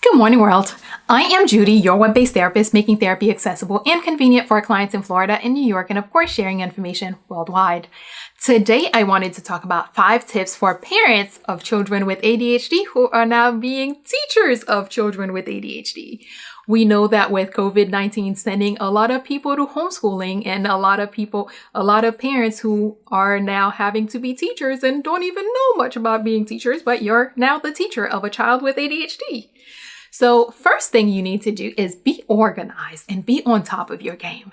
Good morning, world. I am Judy, your web-based therapist, making therapy accessible and convenient for our clients in Florida and New York, and of course, sharing information worldwide. Today, I wanted to talk about 5 tips for parents of children with ADHD who are now being teachers of children with ADHD. We know that with COVID-19 sending a lot of people to homeschooling and a lot of parents who are now having to be teachers and don't even know much about being teachers, but you're now the teacher of a child with ADHD. So first thing you need to do is be organized and be on top of your game.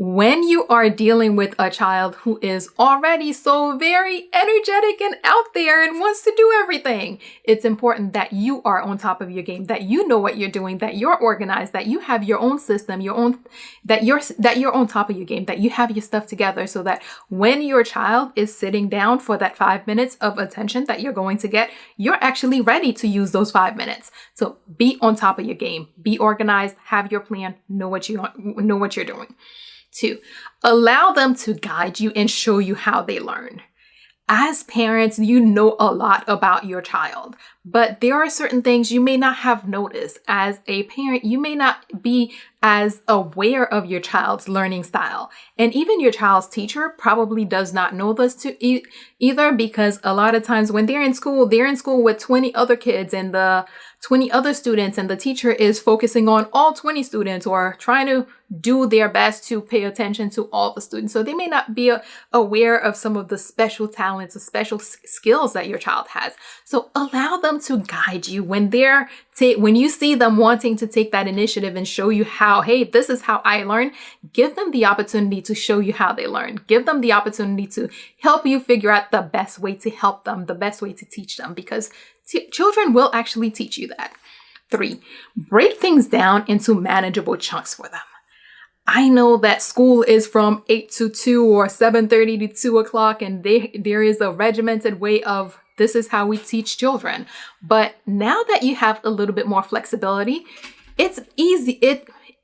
When you are dealing with a child who is already so very energetic and out there and wants to do everything, it's important that you are on top of your game, that you know what you're doing, that you're organized, that you have your own system, that you're on top of your game, that you have your stuff together so that when your child is sitting down for that 5 minutes of attention that you're going to get, you're actually ready to use those 5 minutes. So be on top of your game, be organized, have your plan, know what you're doing. 2, allow them to guide you and show you how they learn. As parents, you know a lot about your child, but there are certain things you may not have noticed. As a parent, you may not be as aware of your child's learning style. And even your child's teacher probably does not know this either, because a lot of times when they're in school with 20 other kids and the 20 other students, and the teacher is focusing on all 20 students or trying to do their best to pay attention to all the students. So they may not be aware of some of the special talents or special skills that your child has. So allow them to guide you when you see them wanting to take that initiative and show you how, hey, this is how I learn. Give them the opportunity to show you how they learn. Give them the opportunity to help you figure out the best way to help them, the best way to teach them, because children will actually teach you that. 3, break things down into manageable chunks for them. I know that school is from 8 to 2 or 7:30 to 2 o'clock, and there is a regimented way of this is how we teach children. But now that you have a little bit more flexibility, it's easy.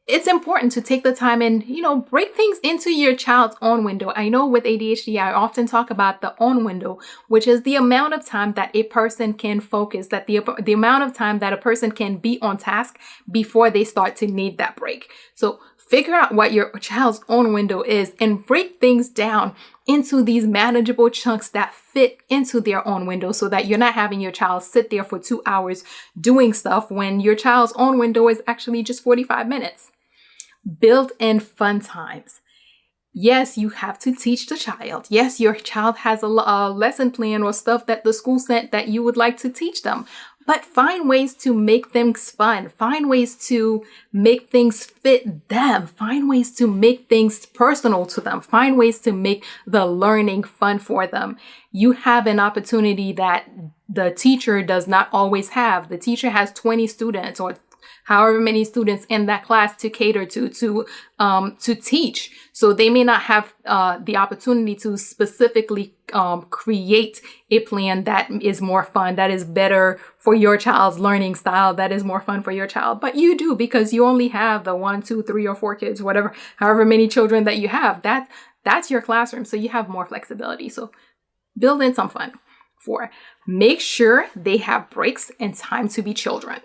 It's important to take the time and, break things into your child's own window. I know with ADHD, I often talk about the own window, which is the amount of time that a person can focus, that the amount of time that a person can be on task before they start to need that break. So figure out what your child's own window is and break things down into these manageable chunks that fit into their own window, so that you're not having your child sit there for 2 hours doing stuff when your child's own window is actually just 45 minutes. Build in fun times. Yes, you have to teach the child. Yes, your child has a lesson plan or stuff that the school sent that you would like to teach them. But find ways to make things fun. Find ways to make things fit them. Find ways to make things personal to them. Find ways to make the learning fun for them. You have an opportunity that the teacher does not always have. The teacher has 20 students or however many students in that class to cater to teach. So they may not have the opportunity to specifically create a plan that is more fun, that is better for your child's learning style, that is more fun for your child. But you do, because you only have the 1, 2, 3, or 4 kids, however many children that you have. That's your classroom. So you have more flexibility. So build in some fun. 4, make sure they have breaks and time to be children.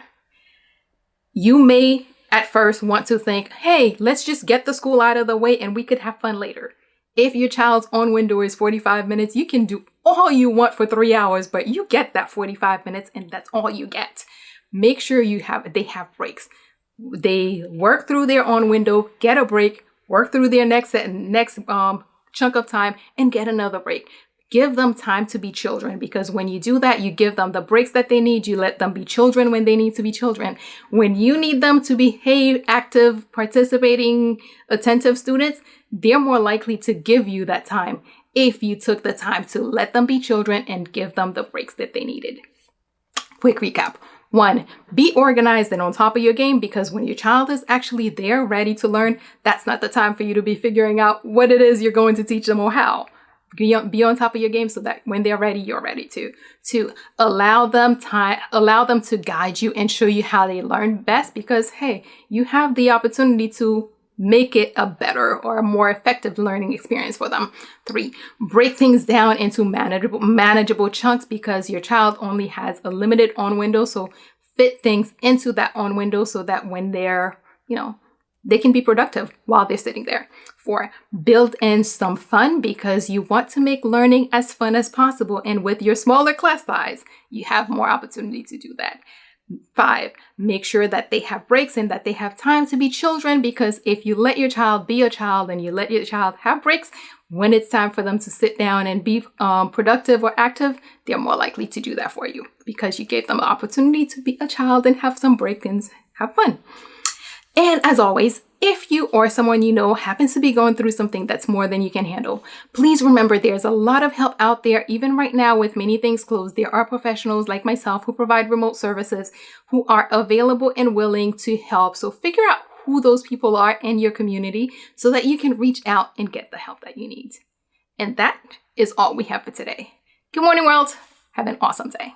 You may at first want to think, hey, let's just get the school out of the way and we could have fun later. If your child's own window is 45 minutes, you can do all you want for 3 hours, but you get that 45 minutes and that's all you get. Make sure they have breaks. They work through their own window, get a break, work through their next chunk of time and get another break. Give them time to be children, because when you do that, you give them the breaks that they need. You let them be children when they need to be children. When you need them to behave active, participating, attentive students, they're more likely to give you that time if you took the time to let them be children and give them the breaks that they needed. Quick recap. 1, be organized and on top of your game, because when your child is actually there ready to learn, that's not the time for you to be figuring out what it is you're going to teach them or how. Be on top of your game so that when they're ready, you're ready too. 2, allow them to guide you and show you how they learn best, because, hey, you have the opportunity to make it a better or a more effective learning experience for them. 3, break things down into manageable chunks, because your child only has a limited on window. So fit things into that on window so that when they're, they can be productive while they're sitting there. 4, build in some fun because you want to make learning as fun as possible. And with your smaller class size, you have more opportunity to do that. 5, make sure that they have breaks and that they have time to be children, because if you let your child be a child and you let your child have breaks, when it's time for them to sit down and be productive or active, they're more likely to do that for you because you gave them an opportunity to be a child and have some break and have fun. And as always, if you or someone you know happens to be going through something that's more than you can handle, please remember there's a lot of help out there. Even right now, with many things closed, there are professionals like myself who provide remote services who are available and willing to help. So figure out who those people are in your community so that you can reach out and get the help that you need. And that is all we have for today. Good morning, world. Have an awesome day.